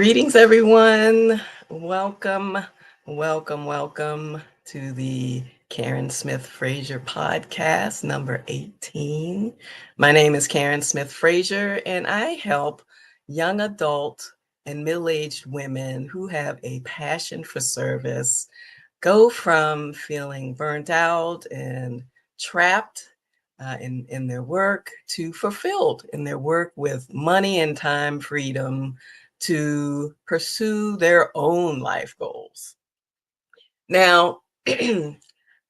Greetings, everyone. Welcome, welcome to the Karen Smith Frazier podcast, number 18. My name is Karen Smith Frazier, and I help young adult and middle aged women who have a passion for service go from feeling burnt out and trapped in their work to fulfilled in their work with money and time freedom to pursue their own life goals. Now,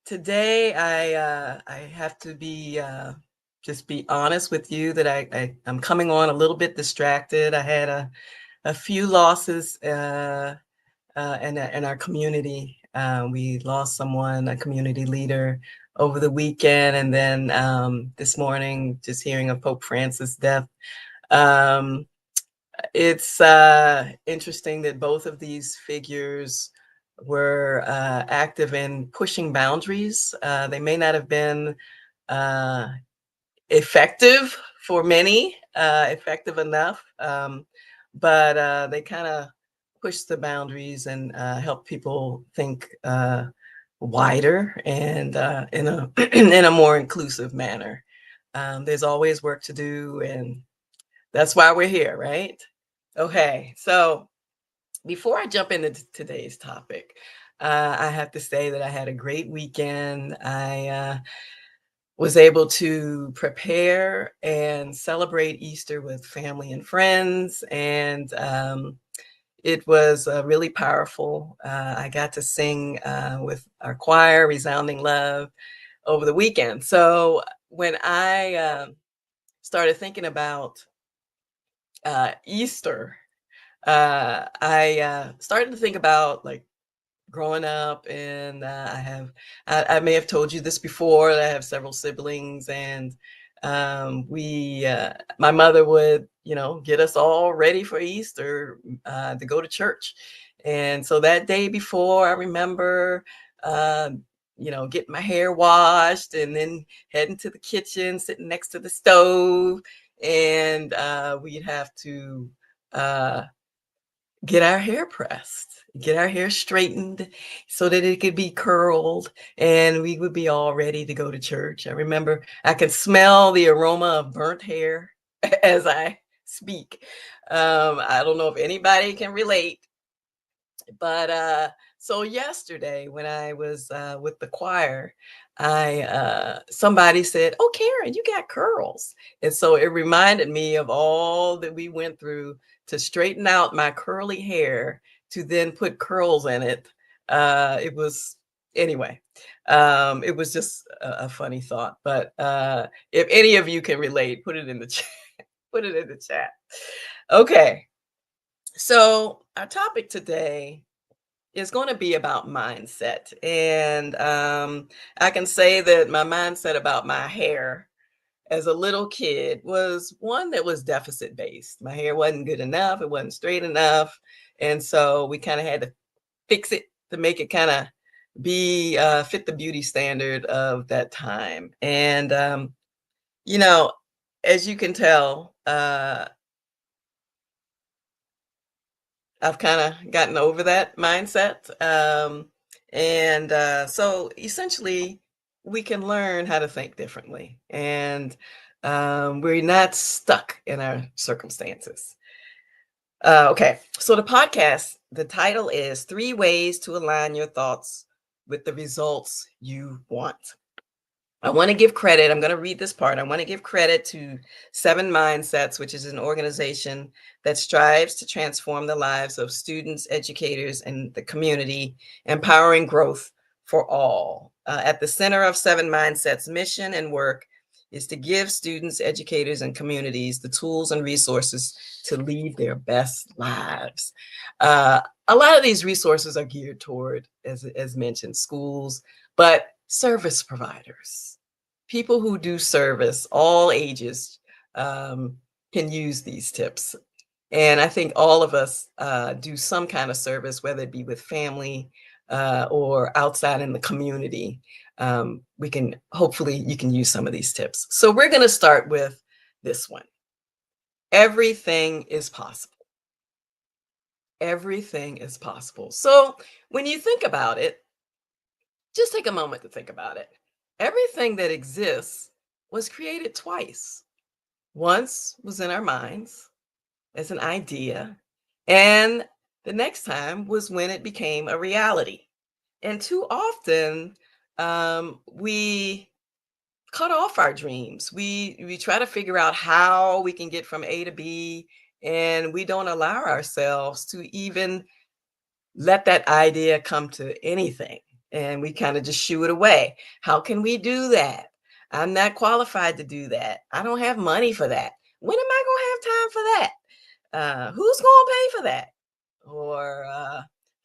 today I have to be just be honest with you that I'm coming on a little bit distracted. I had a few losses in our community. We lost someone, a community leader, over the weekend, and then this morning, just hearing of Pope Francis' death. Um, it's interesting that both of these figures were active in pushing boundaries. They may not have been uh, effective for many, effective enough, but they kind of push the boundaries and help people think wider and in a in a more inclusive manner. There's always work to do, and that's why we're here, right? Okay, so before I jump into today's topic, I have to say that I had a great weekend. I was able to prepare and celebrate Easter with family and friends, and it was really powerful. I got to sing with our choir, Resounding Love, over the weekend. So when I started thinking about Easter, I started to think about like growing up, and I may have told you this before. I have several siblings, and we my mother would get us all ready for Easter to go to church. And so that day before, I remember getting my hair washed and then heading to the kitchen, sitting next to the stove, and we'd have to uh, get our hair pressed, get our hair straightened so that it could be curled, and we would be all ready to go to church. I remember I could smell the aroma of burnt hair as I speak. I don't know if anybody can relate, but so yesterday when I was with the choir, I somebody said, "Oh, Karen, you got curls," and so it reminded me of all that we went through to straighten out my curly hair to then put curls in it. It was anyway. It was just a funny thought, but if any of you can relate, put it in the chat. Put it in the chat. Okay, so our topic today is going to be about mindset. And I can say that my mindset about my hair as a little kid was one that was deficit based. My hair wasn't good enough, it wasn't straight enough. And so we kind of had to fix it to make it kind of be fit the beauty standard of that time. And, you know, as you can tell, I've kind of gotten over that mindset. And so essentially, we can learn how to think differently. And we're not stuck in our circumstances. Okay, so the podcast, the title is Three Ways to Align Your Thoughts with the Results You Want. I want to give credit. I'm going to read this part. I want to give credit to Seven Mindsets, which is an organization that strives to transform the lives of students, educators, and the community, empowering growth for all. At the center of Seven Mindsets' mission and work is to give students, educators, and communities the tools and resources to lead their best lives. A lot of these resources are geared toward, as mentioned, schools, but service providers, people who do service, all ages, can use these tips. And I think all of us do some kind of service, whether it be with family or outside in the community. We can hopefully you can use some of these tips. So we're going to start with this one. Everything is possible. everything is possible. So when you think about it, just take a moment to think about it. Everything that exists was created twice. Once was in our minds as an idea, and the next time was when it became a reality. And too often, we cut off our dreams. We try to figure out how we can get from A to B, and we don't allow ourselves to even let that idea come to anything. And we kind of just shoo it away. How can we do that? I'm not qualified to do that. I don't have money for that. When am I going to have time for that? Who's going to pay for that? Or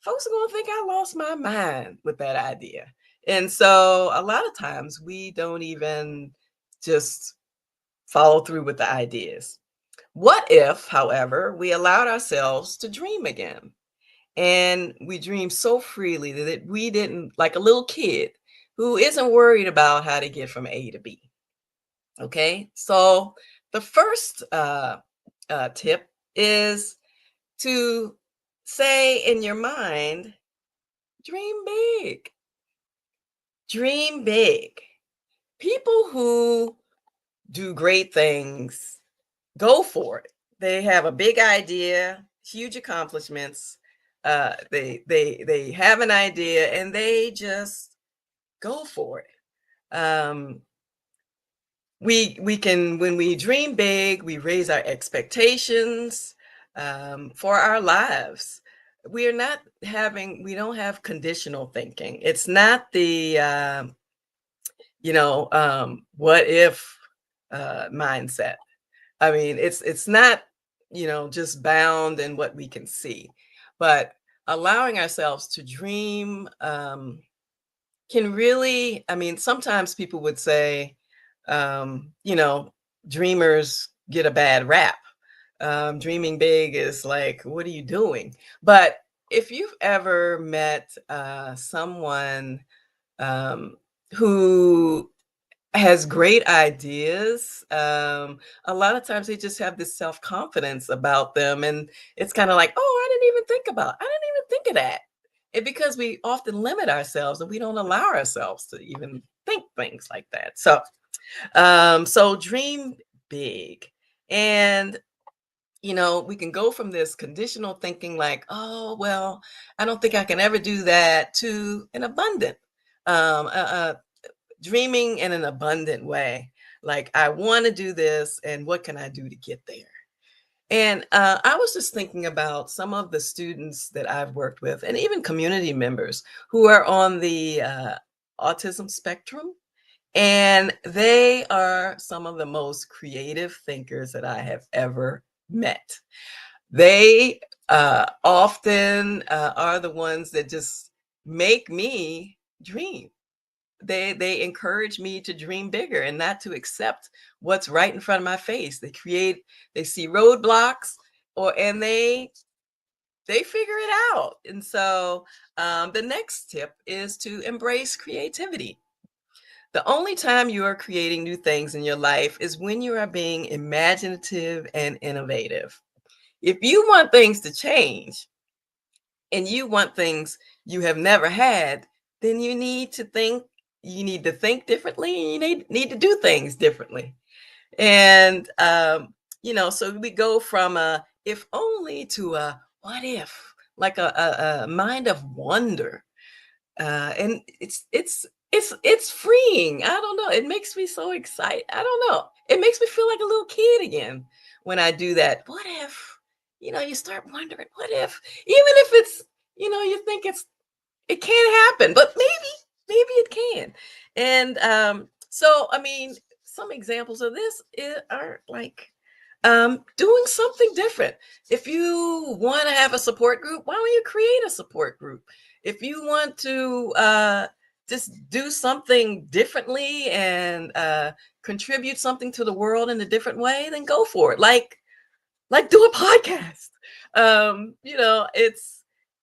folks are going to think I lost my mind with that idea. And so a lot of times we don't even just follow through with the ideas. What if, however, we allowed ourselves to dream again? And we dream so freely that we didn't, like a little kid who isn't worried about how to get from A to B. Okay. So the first tip is to say in your mind, dream big, dream big. People who do great things go for it. They have a big idea, huge accomplishments. They have an idea and they just go for it. We can, when we dream big, we raise our expectations for our lives. We don't have conditional thinking. It's not the what if mindset. I mean, it's not, just bound in what we can see, but allowing ourselves to dream can really, I mean, sometimes people would say, um, you know, dreamers get a bad rap. Dreaming big is like, what are you doing? But if you've ever met someone um, who has great ideas. A lot of times they just have this self-confidence about them, and it's kind of like, oh, I didn't even think of that. And because we often limit ourselves and we don't allow ourselves to even think things like that. So dream big. And we can go from this conditional thinking like, oh, well, I don't think I can ever do that, to an abundant dreaming in an abundant way. Like, I want to do this, and what can I do to get there? And I was just thinking about some of the students that I've worked with, and even community members who are on the autism spectrum. And they are some of the most creative thinkers that I have ever met. They often are the ones that just make me dream. They encourage me to dream bigger and not to accept what's right in front of my face. They see roadblocks, and they figure it out. And so the next tip is to embrace creativity. The only time you are creating new things in your life is when you are being imaginative and innovative. If you want things to change and you want things you have never had, then you need to think differently, and you need to do things differently. And so we go from a if only to a what if, like a mind of wonder. And it's freeing. I don't know. It makes me so excited. I don't know. It makes me feel like a little kid again when I do that. What if, you start wondering, what if, even if it's, you think it can't happen, but maybe it can. And so I mean, some examples of this are like doing something different. If you want to have a support group, why don't you create a support group? If you want to just do something differently and contribute something to the world in a different way, then go for it. Like do a podcast.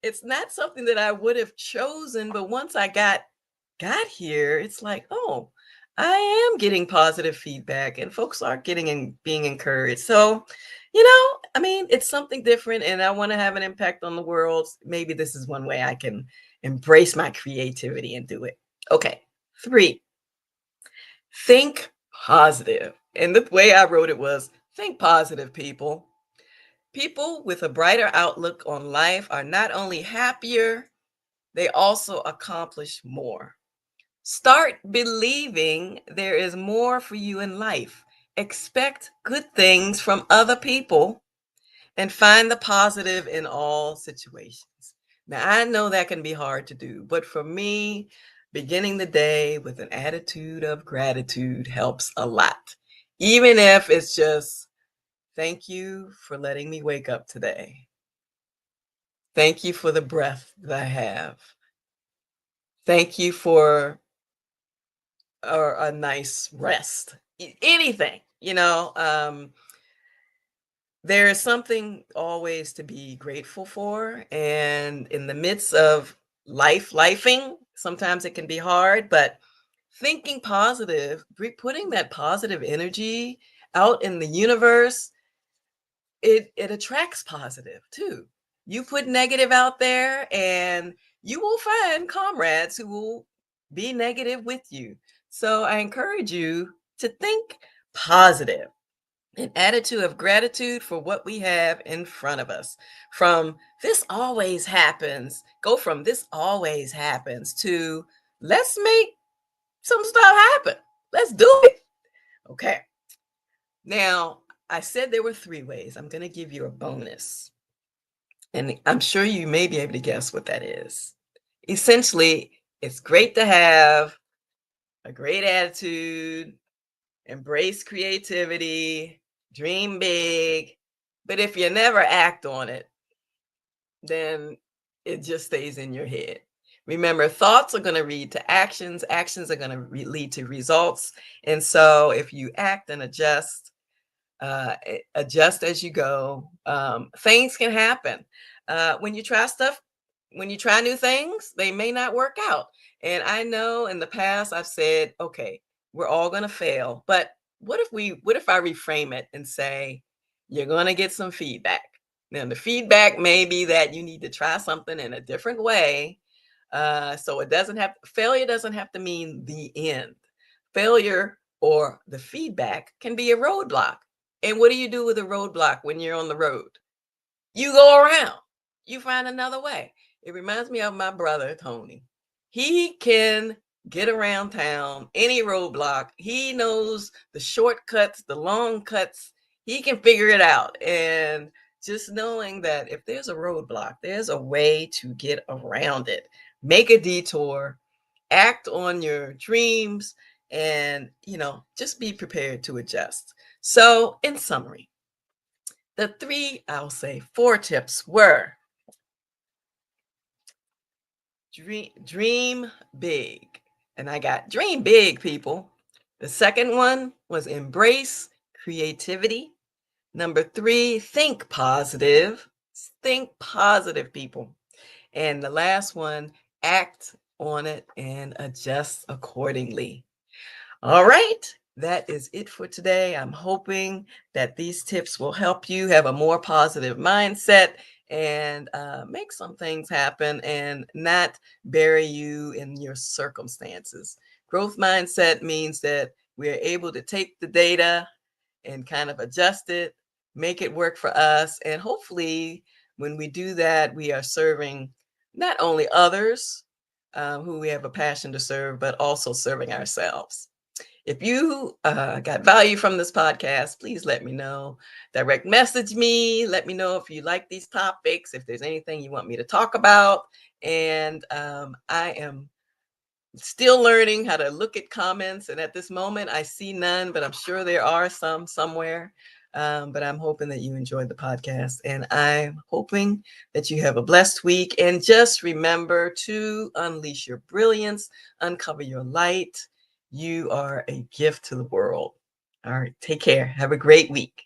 It's not something that I would have chosen, but once I got here, it's like, oh, I am getting positive feedback and folks are getting and being encouraged. So I mean, it's something different and I want to have an impact on the world. Maybe this is one way I can embrace my creativity and do it. Okay. Three, think positive. And the way I wrote it was think positive, people. People with a brighter outlook on life are not only happier, they also accomplish more. Start believing there is more for you in life. Expect good things from other people and find the positive in all situations. Now, I know that can be hard to do, but for me, beginning the day with an attitude of gratitude helps a lot. Even if it's just, thank you for letting me wake up today. Thank you for the breath that I have. Thank you for a nice rest. Anything, there is something always to be grateful for. And in the midst of lifing, sometimes it can be hard, but thinking positive, putting that positive energy out in the universe, it attracts positive too. You put negative out there and you will find comrades who will be negative with you. So I encourage you to think positive, an attitude of gratitude for what we have in front of us. From this always happens, go from this always happens to let's make some stuff happen. Let's do it. Okay. Now, I said there were three ways. I'm going to give you a bonus. And I'm sure you may be able to guess what that is. Essentially, it's great to have a great attitude, embrace creativity, dream big. But if you never act on it, then it just stays in your head. Remember, thoughts are going to lead to actions, actions are going to lead to results. And so if you act and adjust as you go, things can happen. When you try stuff, when you try new things, they may not work out. And I know in the past I've said, okay, we're all going to fail, but what if I reframe it and say, you're going to get some feedback. Now, the feedback may be that you need to try something in a different way. So failure doesn't have to mean the end. Failure or the feedback can be a roadblock. And what do you do with a roadblock when you're on the road? You go around. You find another way. It reminds me of my brother, Tony. He can get around town, any roadblock. He knows the shortcuts, the long cuts. He can figure it out. And just knowing that if there's a roadblock, there's a way to get around it. Make a detour, act on your dreams, and, just be prepared to adjust. So, in summary, the I'll say four tips were dream big. And I got dream big, people. The second one was embrace creativity. Number three, think positive. Think positive, people. And the last one, act on it and adjust accordingly. All right, that is it for today. I'm hoping that these tips will help you have a more positive mindset and make some things happen and not bury you in your circumstances. Growth mindset means that we're able to take the data and kind of adjust it, make it work for us. And hopefully, when we do that, we are serving not only others who we have a passion to serve, but also serving ourselves. If you got value from this podcast, please let me know. Direct message me. Let me know if you like these topics, if there's anything you want me to talk about. And I am still learning how to look at comments. And at this moment, I see none, but I'm sure there are some somewhere. But I'm hoping that you enjoyed the podcast. And I'm hoping that you have a blessed week. And just remember to unleash your brilliance, uncover your light. You are a gift to the world. All right. Take care. Have a great week.